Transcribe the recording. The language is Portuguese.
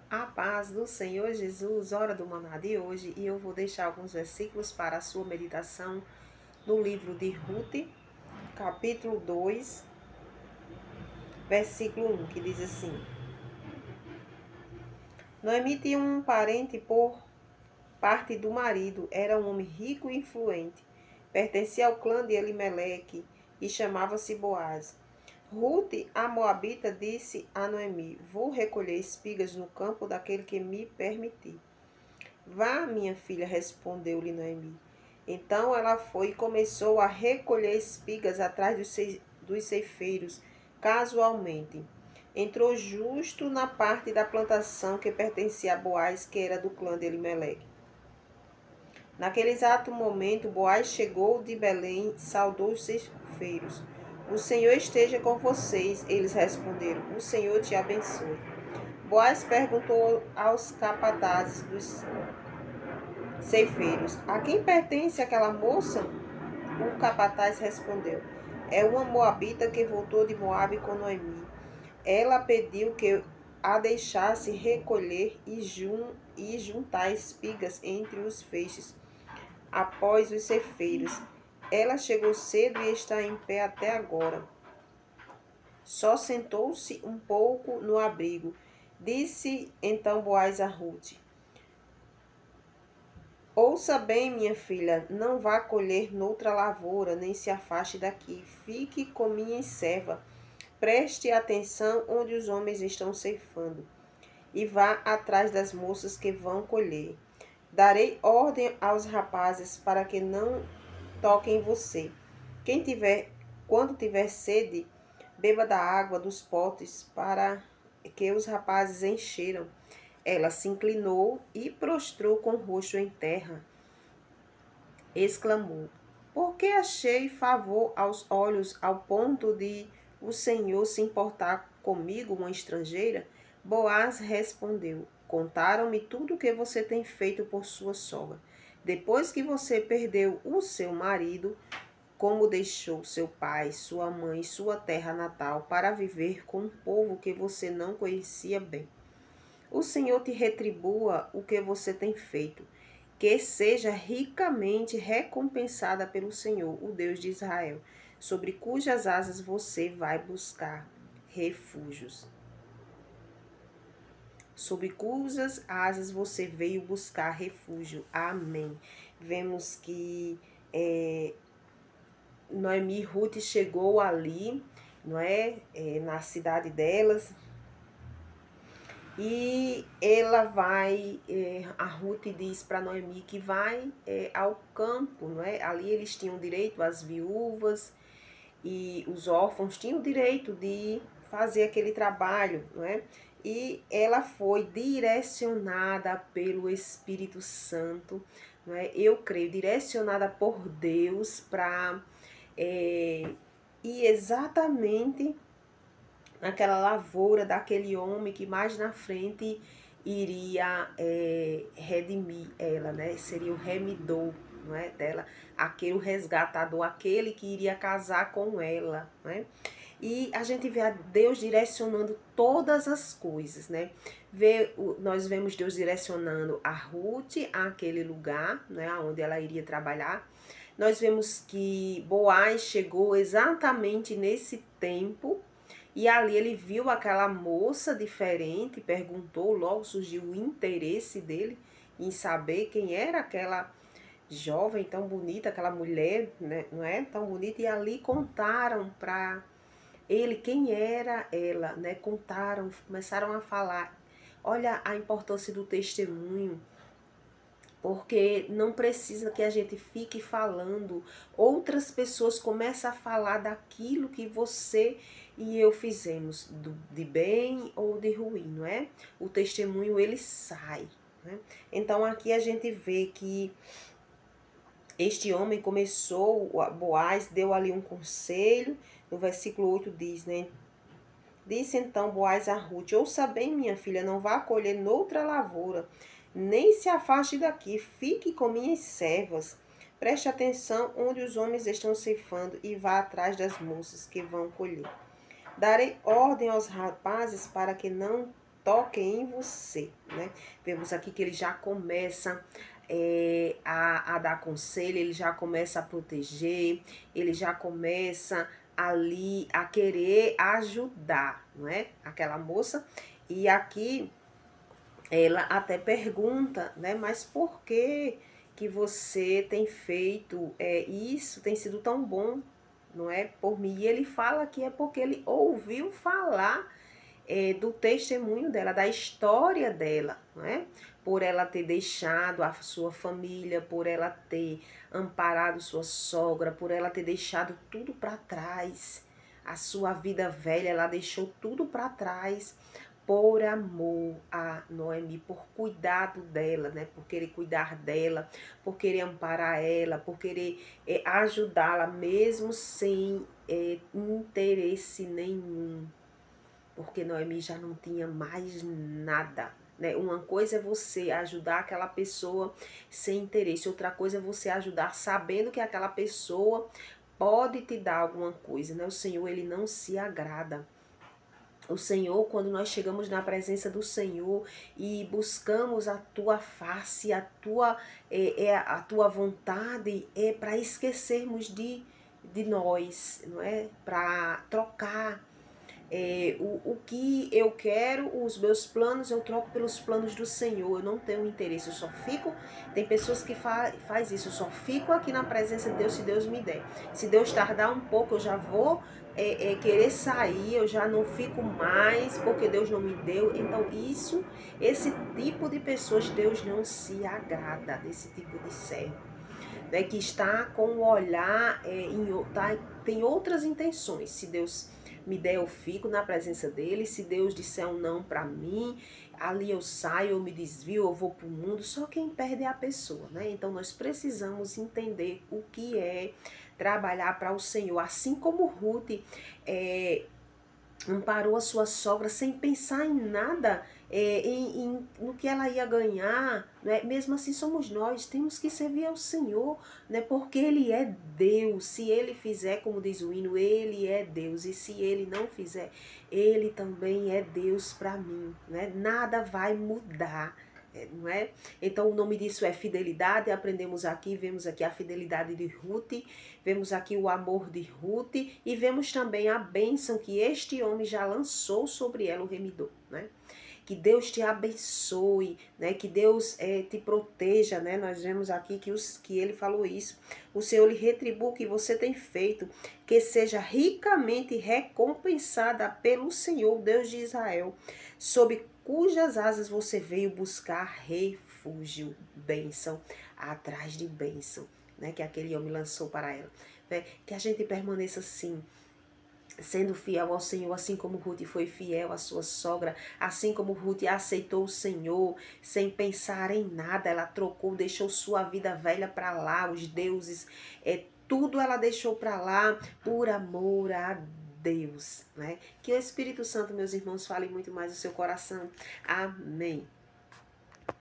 A paz do Senhor Jesus, hora do maná de hoje, e eu vou deixar alguns versículos para a sua meditação no livro de Ruth, capítulo 2, versículo 1, que diz assim: Noemi tinha um parente por parte do marido, era um homem rico e influente, pertencia ao clã de Elimeleque e chamava-se Boaz. Ruth, a moabita, disse a Noemi: Vou recolher espigas no campo daquele que me permitir. Vá, minha filha, respondeu-lhe Noemi. Então ela foi e começou a recolher espigas atrás dos ceifeiros, casualmente. Entrou justo na parte da plantação que pertencia a Boaz, que era do clã de Elimeleque. Naquele exato momento, Boaz chegou de Belém e saudou os ceifeiros. O Senhor esteja com vocês, eles responderam. O Senhor te abençoe. Boaz perguntou aos capatazes dos ceifeiros: A quem pertence aquela moça? O capataz respondeu: É uma moabita que voltou de Moabe com Noemi. Ela pediu que a deixasse recolher e juntar espigas entre os feixes após os ceifeiros. Ela chegou cedo e está em pé até agora. Só sentou-se um pouco no abrigo. Disse então Boaz a Ruth: Ouça bem, minha filha, não vá colher noutra lavoura, nem se afaste daqui. Fique com minha serva. Preste atenção onde os homens estão ceifando, e vá atrás das moças que vão colher. Darei ordem aos rapazes para que não toquem você. Quando tiver sede, beba da água dos potes para que os rapazes encheram. Ela se inclinou e prostrou com o rosto em terra. Exclamou: Por que achei favor aos olhos ao ponto de o Senhor se importar comigo, uma estrangeira? Boaz respondeu: Contaram-me tudo o que você tem feito por sua sogra. Depois que você perdeu o seu marido, como deixou seu pai, sua mãe e sua terra natal para viver com um povo que você não conhecia bem. O Senhor te retribua o que você tem feito, que seja ricamente recompensada pelo Senhor, o Deus de Israel, sobre cujas asas você vai buscar refúgios. Sobre cujas asas você veio buscar refúgio. Amém. Vemos que Noemi e Ruth chegou ali, não é? Na cidade delas. E ela vai, a Ruth diz para Noemi que vai ao campo, não é? Ali eles tinham direito, as viúvas e os órfãos tinham direito de fazer aquele trabalho, não é? E ela foi direcionada pelo Espírito Santo, não é? Eu creio, direcionada por Deus para ir exatamente naquela lavoura daquele homem que mais na frente iria redimir ela, né? Seria o remidor, não é, dela, aquele resgatador, aquele que iria casar com ela, né? E a gente vê a Deus direcionando todas as coisas, né? Nós vemos Deus direcionando a Ruth àquele lugar, né, onde ela iria trabalhar. Nós vemos que Boaz chegou exatamente nesse tempo, e ali ele viu aquela moça diferente, perguntou, logo surgiu o interesse dele em saber quem era aquela jovem tão bonita, aquela mulher, né, não é? Tão bonita, e ali contaram para ele quem era ela, né? Contaram, começaram a falar. Olha a importância do testemunho, porque não precisa que a gente fique falando, outras pessoas começam a falar daquilo que você e eu fizemos, de bem ou de ruim, não é? O testemunho, ele sai, né? Então aqui a gente vê que este homem começou, Boaz deu ali um conselho, no versículo 8 diz, né? Disse então Boaz a Ruth: Ouça bem, minha filha, não vá colher noutra lavoura, nem se afaste daqui, fique com minhas servas. Preste atenção onde os homens estão ceifando e vá atrás das moças que vão colher. Darei ordem aos rapazes para que não toquem em você, né? Vemos aqui que ele já começa a dar conselho, ele já começa a proteger, ele já começa ali a querer ajudar, não é? Aquela moça. E aqui ela até pergunta, né? Mas por que você tem feito isso? Tem sido tão bom, não é? Por mim. E ele fala que é porque ele ouviu falar do testemunho dela, da história dela, não é? Por ela ter deixado a sua família, por ela ter amparado sua sogra, por ela ter deixado tudo para trás. A sua vida velha, ela deixou tudo para trás por amor a Noemi, por cuidado dela, né? Por querer cuidar dela, por querer amparar ela, por querer ajudá-la, mesmo sem interesse nenhum, porque Noemi já não tinha mais nada. Né? Uma coisa é você ajudar aquela pessoa sem interesse, outra coisa é você ajudar sabendo que aquela pessoa pode te dar alguma coisa. Né? O Senhor, ele não se agrada. O Senhor, quando nós chegamos na presença do Senhor e buscamos a tua face, a tua vontade, é para esquecermos de nós, não é? Para trocar o que eu quero, os meus planos, eu troco pelos planos do Senhor. Eu não tenho interesse, eu só fico. Tem pessoas que faz isso, eu só fico aqui na presença de Deus se Deus me der. Se Deus tardar um pouco, eu já vou querer sair, eu já não fico mais, porque Deus não me deu. Então, esse tipo de pessoas, Deus não se agrada desse tipo de servo. Né, que está com o olhar, tem outras intenções. Se Deus me der, eu fico na presença dele. Se Deus disser um não para mim, ali eu saio, eu me desvio, eu vou para o mundo. Só quem perde é a pessoa, né? Então nós precisamos entender o que é trabalhar para o Senhor. Assim como Ruth amparou a sua sogra sem pensar em nada, no que ela ia ganhar, né? Mesmo assim somos nós, temos que servir ao Senhor, né? Porque Ele é Deus. Se Ele fizer, como diz o hino, Ele é Deus, e se Ele não fizer, Ele também é Deus para mim, né? Nada vai mudar. Não é? Então o nome disso é fidelidade. Aprendemos aqui, vemos aqui a fidelidade de Ruth, vemos aqui o amor de Ruth e vemos também a bênção que este homem já lançou sobre ela, o remidor, né? Que Deus te abençoe, né? Que Deus te proteja, né? Nós vemos aqui que ele falou isso. O Senhor lhe retribua o que você tem feito, que seja ricamente recompensada pelo Senhor, Deus de Israel, sob cujas asas você veio buscar refúgio, bênção, atrás de bênção, né? Que aquele homem lançou para ela, né? Que a gente permaneça assim, sendo fiel ao Senhor, assim como Ruth foi fiel à sua sogra, assim como Ruth aceitou o Senhor, sem pensar em nada, ela trocou, deixou sua vida velha para lá, os deuses, tudo ela deixou para lá, por amor a Deus, né? Que o Espírito Santo, meus irmãos, fale muito mais no seu coração. Amém.